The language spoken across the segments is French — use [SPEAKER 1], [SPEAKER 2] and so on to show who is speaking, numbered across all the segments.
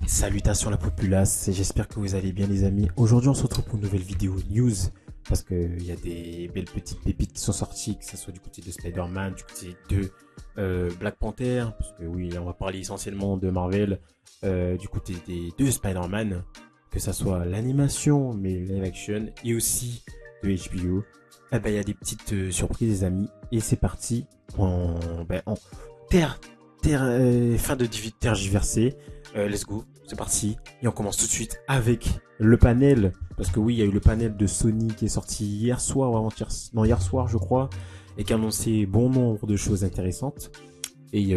[SPEAKER 1] Salutations la populace, j'espère que vous allez bien les amis. Aujourd'hui on se retrouve pour une nouvelle vidéo news parce qu'il y a des belles petites pépites qui sont sorties, que ce soit du côté de Spider-Man, du côté de Black Panther, parce que oui, on va parler essentiellement de Marvel, du côté des deux Spider-Man, que ce soit l'animation, mais live action, et aussi de HBO. Eh ben il y a des petites surprises les amis, et c'est parti en fin de tergiverser. Let's go, c'est parti. Et on commence tout de suite avec le panel. Parce que oui, il y a eu le panel de Sony qui est sorti hier soir ou avant-hier, non, hier soir je crois, et qui a annoncé bon nombre de choses intéressantes. Et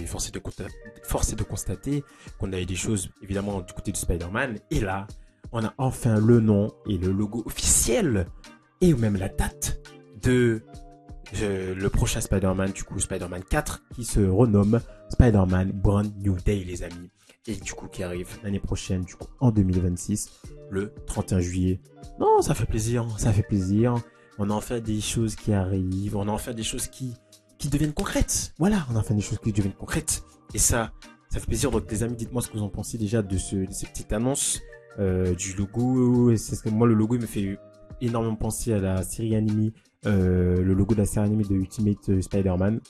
[SPEAKER 1] force est de constater qu'on a eu des choses évidemment du côté de Spider-Man. Et là, on a enfin le nom et le logo officiel et même la date de le prochain Spider-Man, du coup Spider-Man 4, qui se renomme Spider-Man Brand New Day les amis. Et du coup qui arrive l'année prochaine, du coup en 2026, le 31 juillet. Non, ça fait plaisir, ça fait plaisir. On a enfin des choses qui arrivent, on a enfin des choses qui deviennent concrètes. Voilà, on a enfin des choses qui deviennent concrètes. Et ça fait plaisir. Donc les amis, dites-moi ce que vous en pensez déjà de ces petites annonces, du logo. C'est ce que moi le logo il me fait énormément penser à la série animée, le logo de la série animée de Ultimate Spider-Man.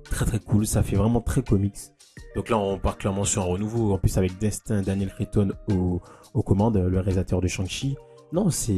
[SPEAKER 1] Très très cool, ça fait vraiment très comics. Donc là, on part clairement sur un renouveau. En plus, avec Daniel Cretton aux commandes, le réalisateur de Shang-Chi. Non, c'est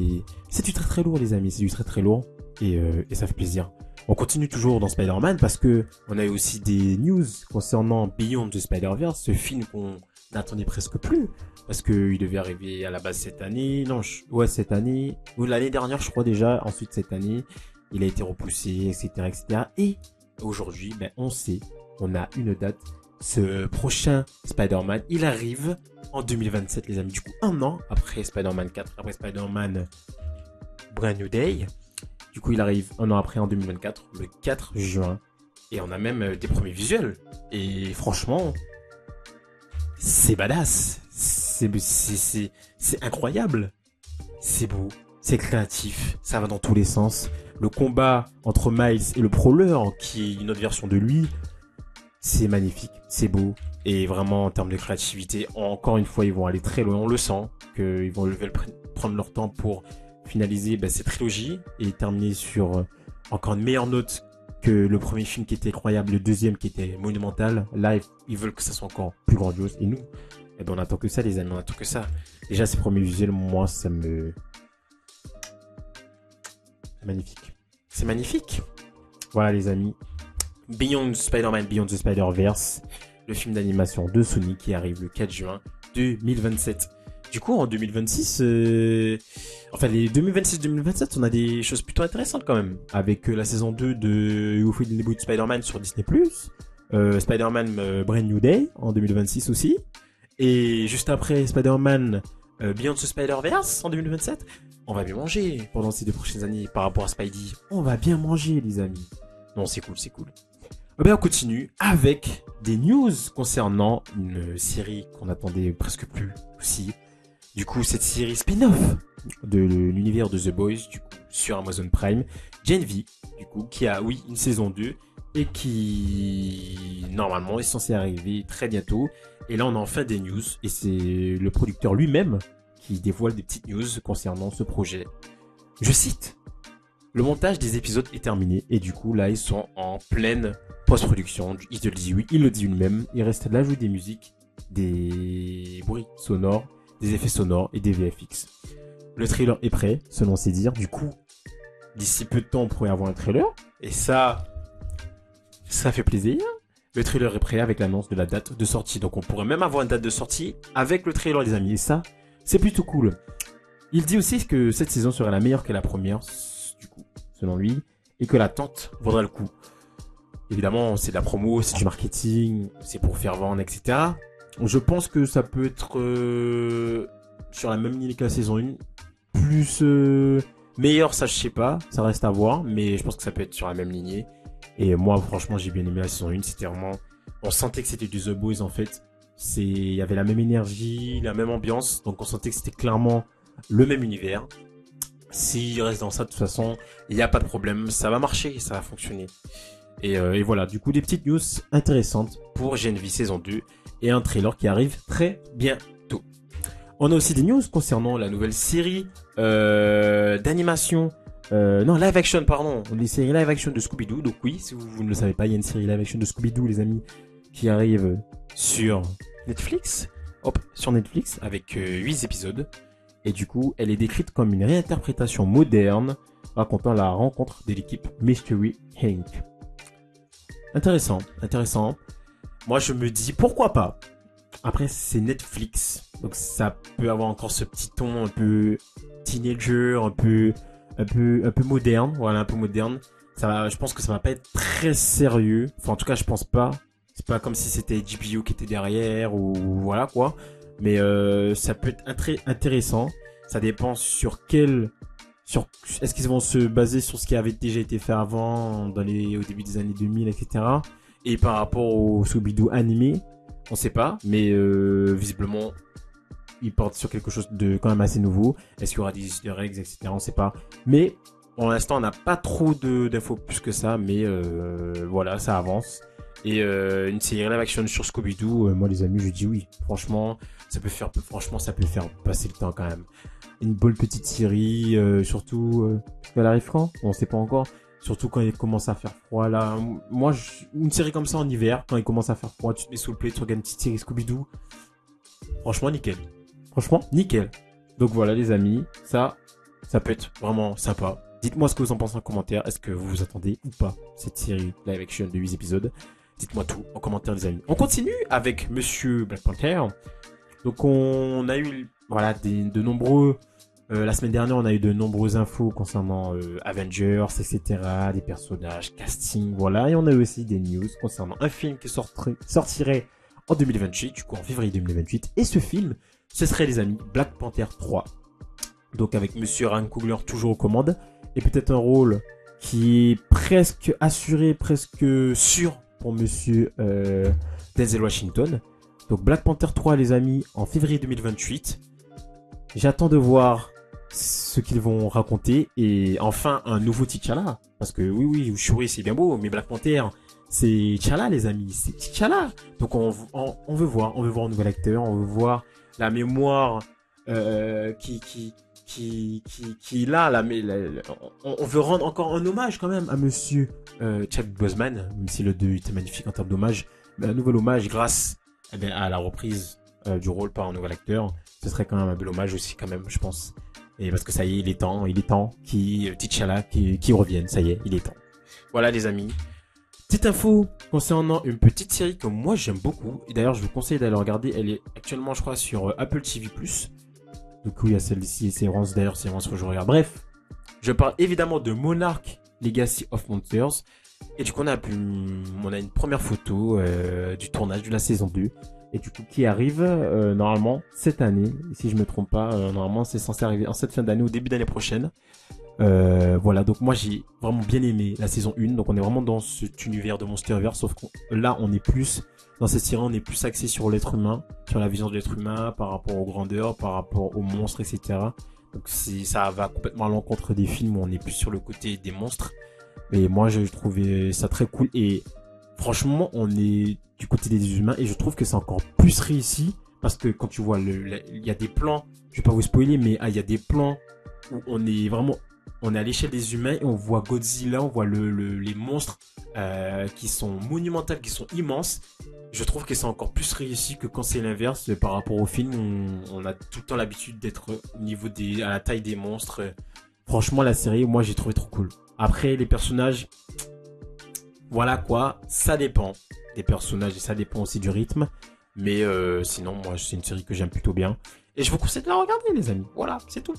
[SPEAKER 1] du très très lourd, les amis. C'est du très très lourd. Et ça fait plaisir. On continue toujours dans Spider-Man parce que on a eu aussi des news concernant Beyond the Spider-Verse, ce film qu'on n'attendait presque plus. Parce qu'il devait arriver à la base cette année. Non, cette année. Ou l'année dernière, je crois déjà. Ensuite, cette année, il a été repoussé, etc., etc. Et aujourd'hui, on sait, on a une date. Ce prochain Spider-Man, il arrive en 2027, les amis. Du coup, un an après Spider-Man 4, après Spider-Man Brand New Day. Du coup, il arrive un an après, en 2024, le 4 juin. Et on a même des premiers visuels. Et franchement, c'est badass. C'est incroyable. C'est beau. C'est créatif. Ça va dans tous les sens. Le combat entre Miles et le Prowler, qui est une autre version de lui, c'est magnifique, c'est beau. Et vraiment, en termes de créativité, encore une fois, ils vont aller très loin. On le sent, qu'ils veulent prendre leur temps pour finaliser cette trilogie et terminer sur encore une meilleure note que le premier film qui était incroyable, le deuxième qui était monumental. Là, ils veulent que ça soit encore plus grandiose. Et nous, on attend que ça, les amis, on attend que ça. Déjà, ces premiers visuels, moi, c'est magnifique. C'est magnifique. Voilà, les amis. Beyond Spider-Man, Beyond the Spider-Verse, le film d'animation de Sony qui arrive le 4 juin 2027. Du coup, en 2026, les 2026-2027, on a des choses plutôt intéressantes quand même. Avec la saison 2 de Who Framed Robots Spider-Man sur Disney+, Spider-Man Brand New Day en 2026 aussi. Et juste après, Spider-Man Beyond the Spider-Verse en 2027. On va bien manger pendant ces 2 prochaines années par rapport à Spidey. On va bien manger, les amis. Non, c'est cool, c'est cool. On continue avec des news concernant une série qu'on attendait presque plus aussi. Du coup, cette série spin-off de l'univers de The Boys, du coup, sur Amazon Prime, Gen V, du coup, qui a, oui, une saison 2 et qui, normalement, est censée arriver très bientôt. Et là, on a enfin des news et c'est le producteur lui-même qui dévoile des petites news concernant ce projet. Je cite: le montage des épisodes est terminé et du coup là ils sont en pleine post-production. Il te le dit, oui, il le dit lui-même. Il reste l'ajout des musiques, des bruits sonores, des effets sonores et des VFX. Le trailer est prêt, selon ses dires. Du coup, d'ici peu de temps on pourrait avoir un trailer et ça fait plaisir. Le trailer est prêt avec l'annonce de la date de sortie. Donc on pourrait même avoir une date de sortie avec le trailer, les amis. Et ça, c'est plutôt cool. Il dit aussi que cette saison sera la meilleure que la première, du coup, selon lui, et que l'attente vaudra le coup. Évidemment, c'est de la promo, c'est du marketing, c'est pour faire vendre, etc. Je pense que ça peut être sur la même ligne que la saison 1. Plus meilleur, ça je sais pas, ça reste à voir, mais je pense que ça peut être sur la même lignée. Et moi, franchement, j'ai bien aimé la saison 1, c'était vraiment... On sentait que c'était du The Boys, en fait. Il y avait la même énergie, la même ambiance, donc on sentait que c'était clairement le même univers. S'il reste dans ça, de toute façon, il n'y a pas de problème, ça va marcher, ça va fonctionner. Et voilà, du coup, des petites news intéressantes pour Gen V saison 2 et un trailer qui arrive très bientôt. On a aussi des news concernant la nouvelle série d'animation, live action, pardon, les séries live action de Scooby-Doo. Donc oui, si vous ne le savez pas, il y a une série live action de Scooby-Doo, les amis, qui arrive sur Netflix. Sur Netflix, avec 8 épisodes. Et du coup, elle est décrite comme une réinterprétation moderne racontant la rencontre de l'équipe Mystery Inc. Intéressant. Moi, je me dis, pourquoi pas? Après, c'est Netflix. Donc, ça peut avoir encore ce petit ton un peu teenager, un peu moderne. Voilà, un peu moderne. Je pense que ça va pas être très sérieux. Enfin, en tout cas, je pense pas. C'est pas comme si c'était HBO qui était derrière ou voilà quoi. Mais ça peut être intéressant. Ça dépend est-ce qu'ils vont se baser sur ce qui avait déjà été fait avant au début des années 2000, etc. Et par rapport au Scooby-Doo animé, on sait pas. Mais visiblement, ils portent sur quelque chose de quand même assez nouveau. Est-ce qu'il y aura des easter eggs, etc. On sait pas. Mais pour l'instant, on n'a pas trop d'infos plus que ça. Mais voilà, ça avance. Et une série live action sur Scooby-Doo, moi les amis, je dis oui. Franchement, ça peut faire passer le temps quand même. Une bonne petite série, surtout elle arrive quand? On sait pas encore. Surtout quand il commence à faire froid là. Moi, une série comme ça en hiver, quand il commence à faire froid, tu te mets sous le plaid, tu regardes une petite série Scooby-Doo. Franchement, nickel. Donc voilà les amis, ça peut être vraiment sympa. Dites-moi ce que vous en pensez en commentaire. Est-ce que vous vous attendez ou pas cette série live action de 8 épisodes? Dites-moi tout en commentaire les amis. On continue avec Monsieur Black Panther. Donc on a eu de nombreux... la semaine dernière on a eu de nombreuses infos concernant Avengers, etc. Des personnages, casting, voilà. Et on a eu aussi des news concernant un film qui sortirait en 2028, du coup en février 2028. Et ce film, ce serait les amis Black Panther 3. Donc avec Monsieur Ryan Coogler toujours aux commandes. Et peut-être un rôle qui est presque assuré, presque sûr pour Monsieur Denzel Washington. Donc Black Panther 3 les amis en février 2028. J'attends de voir ce qu'ils vont raconter et enfin un nouveau T'Challa. Parce que oui, Shuri c'est bien beau, mais Black Panther c'est T'Challa les amis, c'est T'Challa. Donc on veut voir un nouvel acteur, on veut voir la mémoire qui est là, on veut rendre encore un hommage quand même à Monsieur Chadwick Boseman, même si le 2 était magnifique en termes d'hommage, mais un nouvel hommage grâce à la reprise du rôle par un nouvel acteur. Ce serait quand même un bel hommage aussi quand même, je pense. Et parce que ça y est, il est temps T'Challa qui revienne, ça y est, il est temps. Voilà les amis. Petite info concernant une petite série que moi j'aime beaucoup, et d'ailleurs je vous conseille d'aller regarder, elle est actuellement je crois sur Apple TV+. Donc oui, il y a celle-ci, c'est vraiment ce que je regarde. Bref, je parle évidemment de Monarch Legacy of Monsters. Et du coup, on a une première photo du tournage de la saison 2. Et du coup, qui arrive normalement cette année. Si je me trompe pas, normalement, c'est censé arriver en cette fin d'année ou début d'année prochaine. Voilà, donc moi, j'ai vraiment bien aimé la saison 1. Donc, on est vraiment dans cet univers de Monsterverse. Sauf que là, on est plus... Dans cette série, on est plus axé sur l'être humain, sur la vision de l'être humain par rapport aux grandeurs, par rapport aux monstres, etc. Donc ça va complètement à l'encontre des films où on est plus sur le côté des monstres. Et moi, je trouvais ça très cool. Et franchement, on est du côté des humains et je trouve que c'est encore plus réussi parce que quand tu vois, il y a des plans, je vais pas vous spoiler, mais il y a des plans où on est à l'échelle des humains et on voit Godzilla, on voit les monstres qui sont monumentaux, qui sont immenses. Je trouve que c'est encore plus réussi que quand c'est l'inverse par rapport au film. On a tout le temps l'habitude d'être au niveau à la taille des monstres. Franchement, la série, moi, j'ai trouvé trop cool. Après, les personnages, voilà quoi, ça dépend des personnages et ça dépend aussi du rythme. Mais sinon, moi, c'est une série que j'aime plutôt bien. Et je vous conseille de la regarder, les amis. Voilà, c'est tout.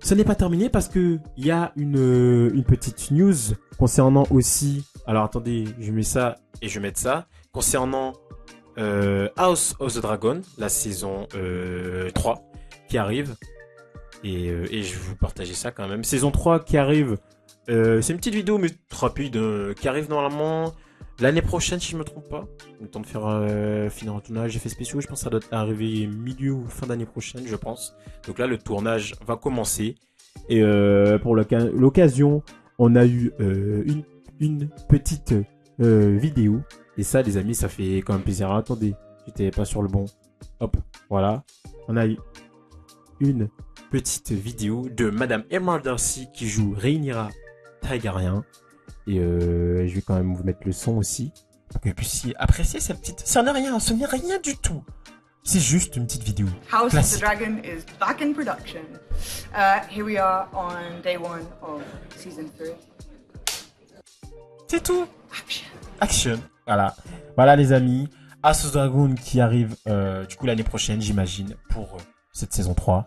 [SPEAKER 1] Ce n'est pas terminé parce que il y a une petite news concernant aussi. Alors attendez, je mets ça et je vais mettre ça. Concernant House of the Dragon, la saison 3 qui arrive. Et je vais vous partager ça quand même. Saison 3 qui arrive. C'est une petite vidéo mais rapide qui arrive normalement l'année prochaine si je me trompe pas. Le temps de faire finir un tournage effets spéciaux. Je pense que ça doit arriver milieu ou fin d'année prochaine je pense. Donc là le tournage va commencer. Et pour l'occasion on a eu une petite vidéo Et ça, les amis, ça fait quand même plaisir. Attendez, j'étais pas sur le bon. Hop, voilà. On a eu une petite vidéo de Madame Emerald Darcy qui joue Rhaenyra Targaryen. Et je vais quand même vous mettre le son aussi. Pour que vous puissiez apprécier cette petite... Ça n'est rien du tout. C'est juste une petite vidéo.
[SPEAKER 2] House
[SPEAKER 1] classique.
[SPEAKER 2] of the Dragon is back in production. Here we are on day 1 of season 3.
[SPEAKER 1] C'est tout.
[SPEAKER 2] Action.
[SPEAKER 1] Action. Voilà. Voilà les amis. House of the Dragon qui arrive du coup l'année prochaine, j'imagine, pour cette saison 3.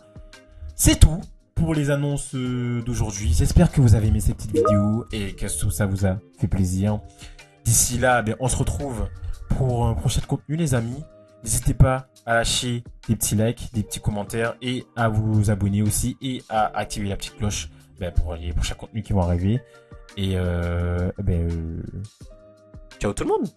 [SPEAKER 1] C'est tout pour les annonces d'aujourd'hui. J'espère que vous avez aimé cette petite vidéo et que tout ça vous a fait plaisir. D'ici là, on se retrouve pour un prochain contenu les amis. N'hésitez pas à lâcher des petits likes, des petits commentaires et à vous abonner aussi et à activer la petite cloche pour les prochains contenus qui vont arriver. Et ciao tout le monde!